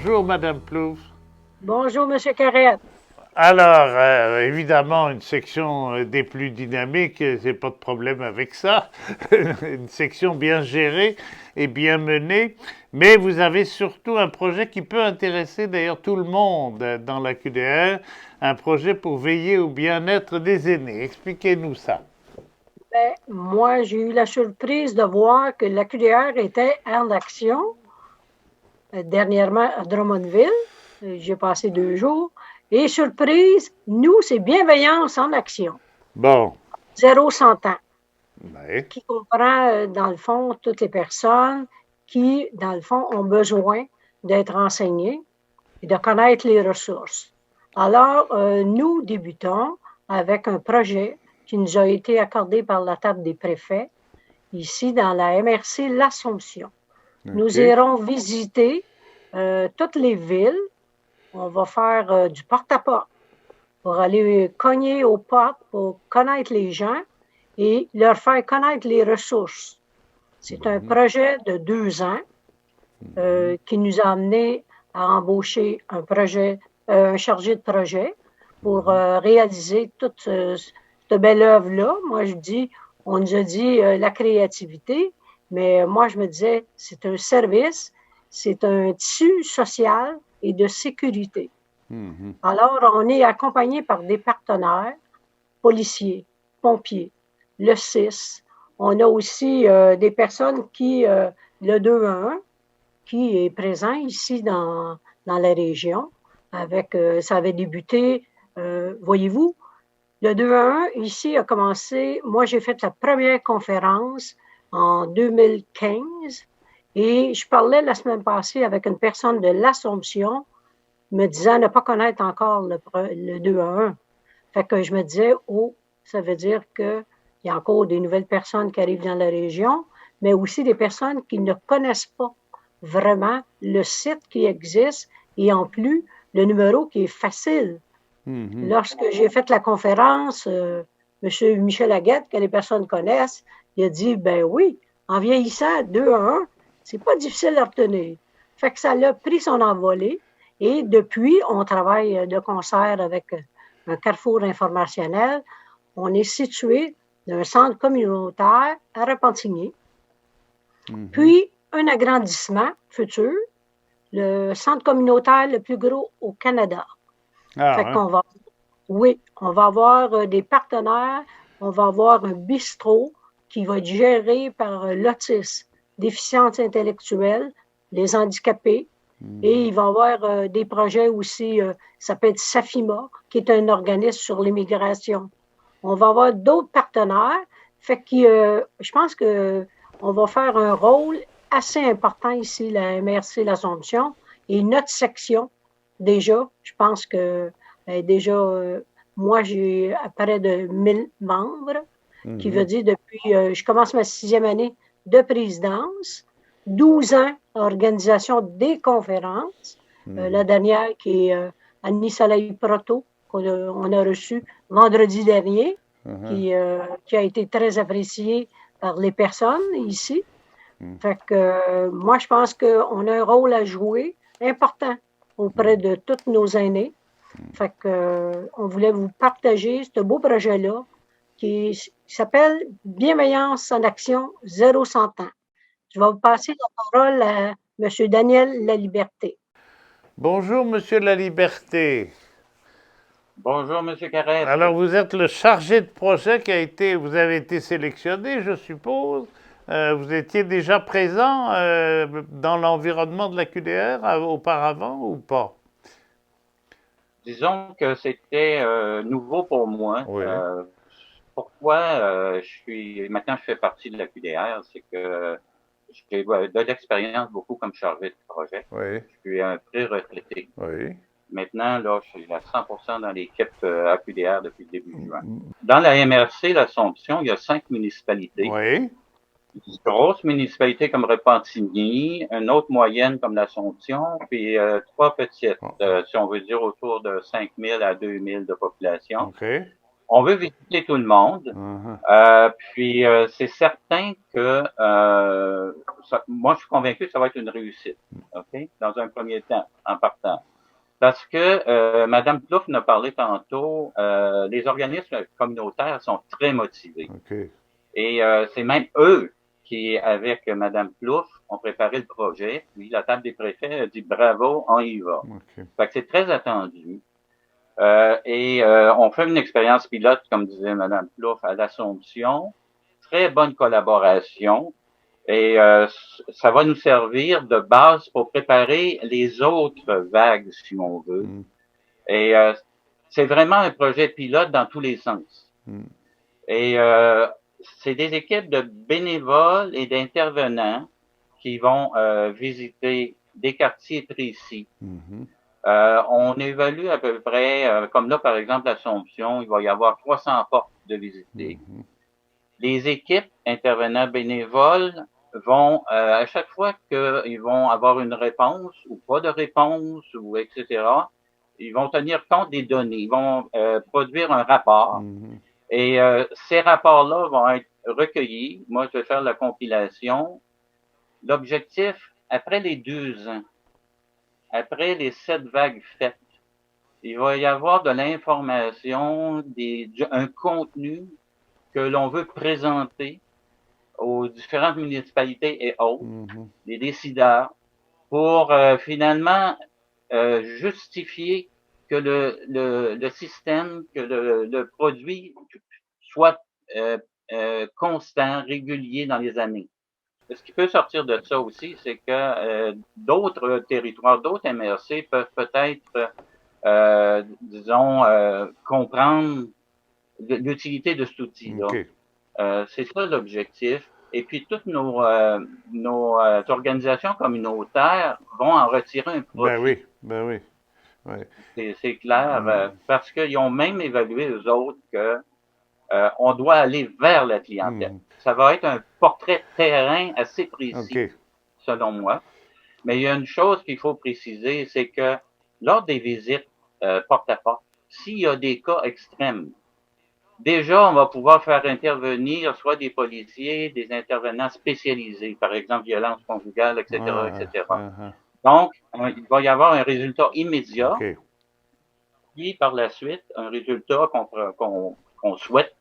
Bonjour, Madame Plouffe. Bonjour, Monsieur Carrette. Alors, évidemment, une section des plus dynamiques, j'ai pas de problème avec ça. Une section bien gérée et bien menée. Mais vous avez surtout un projet qui peut intéresser d'ailleurs tout le monde dans la QDR, un projet pour veiller au bien-être des aînés. Expliquez-nous ça. Moi, j'ai eu la surprise de voir que la QDR était en action dernièrement à Drummondville. J'ai passé 2 jours. Et surprise, nous, c'est bienveillance en action. Bon, 0-100 ans, ouais. qui comprend, dans le fond, toutes les personnes qui, dans le fond, ont besoin d'être enseignées et de connaître les ressources. Alors, nous débutons avec un projet qui nous a été accordé par la table des préfets, ici dans la MRC L'Assomption. Nous Ok. irons visiter toutes les villes. On va faire du porte-à-porte pour aller cogner aux portes pour connaître les gens et leur faire connaître les ressources. C'est un projet de 2 ans qui nous a amené à embaucher un chargé de projet pour réaliser toute cette belle œuvre-là. Moi, je dis, on nous a dit la créativité, mais moi, je me disais, c'est un service, c'est un tissu social et de sécurité. Mhm. Alors, on est accompagné par des partenaires, policiers, pompiers, le CIS. On a aussi des personnes qui, le 211, qui est présent ici dans la région. Ça avait débuté, voyez-vous, le 2 à 1 ici a commencé, moi j'ai fait la première conférence en 2015 et je parlais la semaine passée avec une personne de l'Assomption me disant ne pas connaître encore le 2 à 1. Fait que je me disais, oh, ça veut dire qu'il y a encore des nouvelles personnes qui arrivent dans la région, mais aussi des personnes qui ne connaissent pas vraiment le site qui existe et en plus le numéro qui est facile. Mhm. Lorsque j'ai fait la conférence, M. Michel Aguette, que les personnes connaissent, il a dit, ben oui, en vieillissant 2 à 1, c'est pas difficile à retenir. Fait que ça l'a pris son envolée et depuis, on travaille de concert avec un carrefour informationnel. On est situé dans un centre communautaire à Repentigny, Mhm. puis un agrandissement futur, le centre communautaire le plus gros au Canada. Ah, Fait hein. qu'on va, oui, on va avoir des partenaires, on va avoir un bistrot qui va être géré par l'autisme, déficience intellectuelle, les handicapés, et il va y avoir des projets aussi, ça peut être SAFIMA, qui est un organisme sur l'immigration. On va avoir d'autres partenaires. Fait que je pense qu'on va faire un rôle assez important ici, la MRC L'Assomption, et notre section, déjà, je pense que déjà, moi, j'ai près de 1000 membres, qui veut Mhm. dire depuis, je commence ma 6e année de présidence, 12 ans organisation des conférences, la Mhm. dernière qui est Annie Soleil Proto, on a reçu vendredi dernier, Mhm. qui a été très apprécié par les personnes ici. Mhm. Fait que moi, je pense qu'on a un rôle à jouer important auprès de tous nos aînés. Fait que on voulait vous partager ce beau projet-là qui s'appelle Bienveillance en action 0-100 ans. Je vais vous passer la parole à M. Daniel Laliberté. Bonjour, Monsieur La Liberté. Bonjour, Monsieur Carrette. Alors, vous êtes le chargé de projet vous avez été sélectionné, je suppose. Vous étiez déjà présent dans l'environnement de la QDR auparavant ou pas? Disons que c'était nouveau pour moi. Oui, Pourquoi maintenant je fais partie de la QDR, c'est que j'ai de l'expérience beaucoup comme chargé de projet. oui, Je suis un pré-retraité. oui. Maintenant, là, je suis à 100% dans l'équipe AQDR depuis le début juin. Dans la MRC, l'Assomption, il y a 5 municipalités. Oui. Une grosse municipalité comme Repentigny, une autre moyenne comme l'Assomption, puis 3 petites, Oh, si on veut dire autour de 5000 à 2000 de population. OK. On veut visiter tout le monde. Mhm. Puis c'est certain que moi je suis convaincu que ça va être une réussite, ok, dans un premier temps, en partant. Parce que Madame Plouffe nous a parlé tantôt, les organismes communautaires sont très motivés. OK. Et c'est même eux qui, avec Madame Plouffe, ont préparé le projet. Puis la table des préfets a dit bravo, on y va. OK. Fait que c'est très attendu. On fait une expérience pilote, comme disait Madame Plouffe, à l'Assomption. Très bonne collaboration. Et ça va nous servir de base pour préparer les autres vagues, si on veut. Mm. Et c'est vraiment un projet pilote dans tous les sens. Mm. Et c'est des équipes de bénévoles et d'intervenants qui vont visiter des quartiers précis. Mhm. On évalue à peu près, comme là par exemple l'Assomption, il va y avoir 300 portes de visiter. Mhm. Les équipes intervenants bénévoles vont, à chaque fois qu'ils vont avoir une réponse ou pas de réponse ou etc., ils vont tenir compte des données. Ils vont produire un rapport. Mhm. Et ces rapports-là vont être recueillis. Moi, je vais faire la compilation. L'objectif, après les 2 ans, après les 7 vagues faites, il va y avoir de l'information, un contenu que l'on veut présenter aux différentes municipalités et autres, Mhm. les décideurs, pour finalement justifier que le système, que le produit soit constant, régulier dans les années. Ce qui peut sortir de ça aussi, c'est que d'autres territoires, d'autres MRC peuvent peut-être, disons, comprendre l'utilité de cet outil-là. OK. C'est ça l'objectif. Et puis toutes nos organisations communautaires vont en retirer un Ben profit. oui, ben oui. Ouais. C'est clair, parce qu'ils ont même évalué eux autres que on doit aller vers la clientèle. Mhm. Ça va être un portrait terrain assez précis, OK. selon moi. Mais il y a une chose qu'il faut préciser, c'est que lors des visites porte à porte, s'il y a des cas extrêmes, déjà, on va pouvoir faire intervenir soit des policiers, des intervenants spécialisés, par exemple violence conjugale, etc., Ouais, etc. Donc, il va y avoir un résultat immédiat, OK. puis par la suite, un résultat qu'on souhaite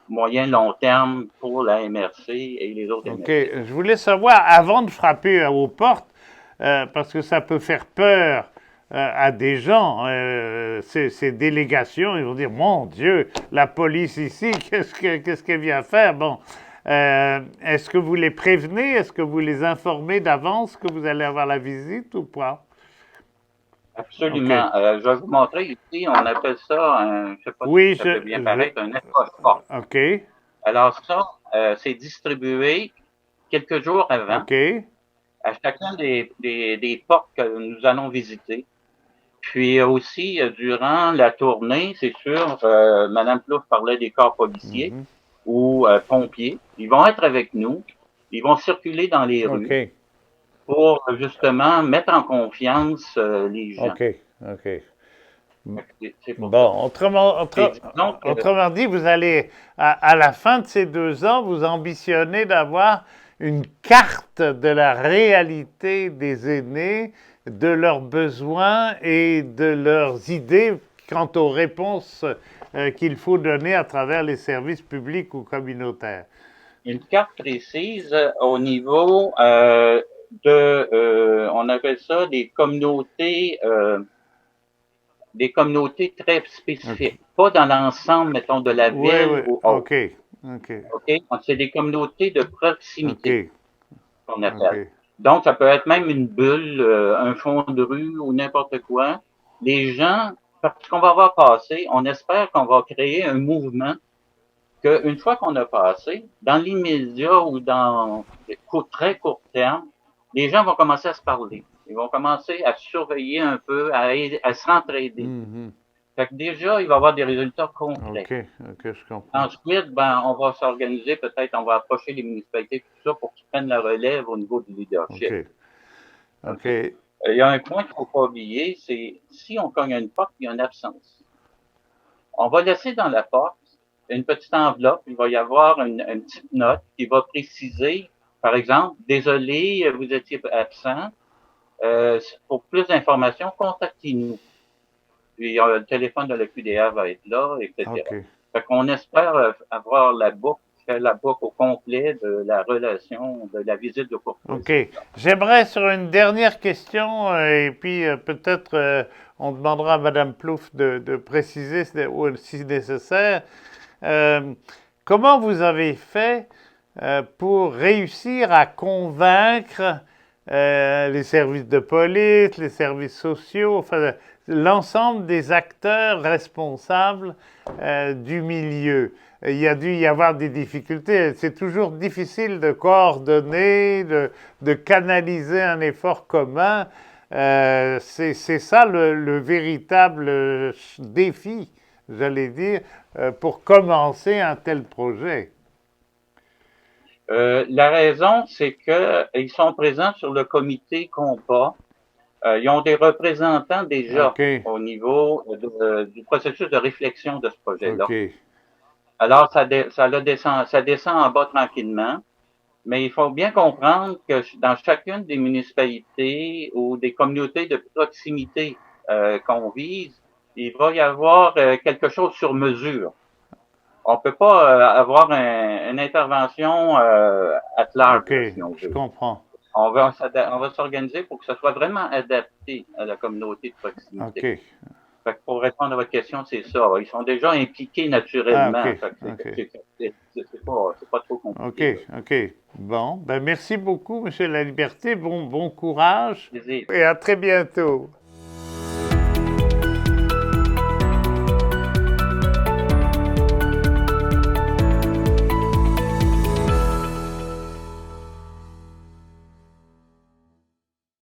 moyen-long terme pour la MRC et les autres OK. MRC. Je voulais savoir, avant de frapper aux portes, parce que ça peut faire peur à des gens, ces délégations, ils vont dire, mon Dieu, la police ici, qu'est-ce qu'elle vient faire? Bon, est-ce que vous les prévenez? Est-ce que vous les informez d'avance que vous allez avoir la visite ou pas? OK. Absolument. Je vais vous montrer ici, on appelle ça, je sais pas si Oui, ça peut bien paraître, un approche-porte. OK. Alors ça, c'est distribué quelques jours avant OK. à chacun des portes que nous allons visiter. Puis aussi, durant la tournée, c'est sûr, Madame Plouffe parlait des corps policiers Mhm. ou pompiers. Ils vont être avec nous. Ils vont circuler dans les rues OK. pour justement mettre en confiance les gens. OK. OK. C'est pour ça. Bon, Et disons que autrement dit, vous allez, à la fin de ces 2 ans, vous ambitionnez d'avoir une carte de la réalité des aînés, de leurs besoins et de leurs idées quant aux réponses qu'il faut donner à travers les services publics ou communautaires. une carte précise au niveau on appelle ça des communautés très OK. spécifiques, pas dans l'ensemble, mettons, de la Oui, ville oui. ou autre. OK. OK. OK? C'est des communautés de proximité OK. qu'on appelle. OK. Donc, ça peut être même une bulle, un fond de rue ou n'importe quoi. Les gens, parce qu'on va avoir passé, on espère qu'on va créer un mouvement qu'une fois qu'on a passé, dans l'immédiat ou dans très court terme, les gens vont commencer à se parler. Ils vont commencer à surveiller un peu, à s'entraider. Mhm. Fait que déjà, il va y avoir des résultats concrets. OK. OK, je comprends. Ensuite, on va s'organiser, peut-être, on va approcher les municipalités, tout ça, pour qu'ils prennent la relève au niveau du leadership. OK. OK. Il y a un point qu'il ne faut pas oublier, c'est si on cogne à une porte, il y a une absence. On va laisser dans la porte une petite enveloppe, il va y avoir une petite note qui va préciser, par exemple, désolé, vous étiez absent. Pour plus d'informations, contactez-nous. Puis le téléphone de la QDA va être là, etc. OK. Fait qu'on espère avoir faire la boucle au complet de la relation, de la visite de courtoisie. OK. J'aimerais sur une dernière question, et puis peut-être on demandera à Mme Plouffe de préciser si nécessaire. Comment vous avez fait pour réussir à convaincre les services de police, les services sociaux, enfin l'ensemble des acteurs responsables du milieu? Il y a dû y avoir des difficultés. C'est toujours difficile de coordonner, de canaliser un effort commun. C'est ça le véritable défi, j'allais dire, pour commencer un tel projet. La raison, c'est que ils sont présents sur le comité compas. Ils ont des représentants déjà OK, au niveau du processus de réflexion de ce projet-là. OK, Alors, ça descend en bas tranquillement, mais il faut bien comprendre que dans chacune des municipalités ou des communautés de proximité qu'on vise, il va y avoir quelque chose sur mesure. On peut pas avoir une intervention at large, OK, si on je veut. comprends. On va s'organiser pour que ce soit vraiment adapté à la communauté de proximité. OK. Fait que pour répondre à votre question, c'est ça. Ils sont déjà impliqués Ah, naturellement. OK, Fait que OK. c'est pas trop OK, compliqué. OK. Bon, ben merci beaucoup, Monsieur Laliberté. Bon courage Plaisir. et à très bientôt.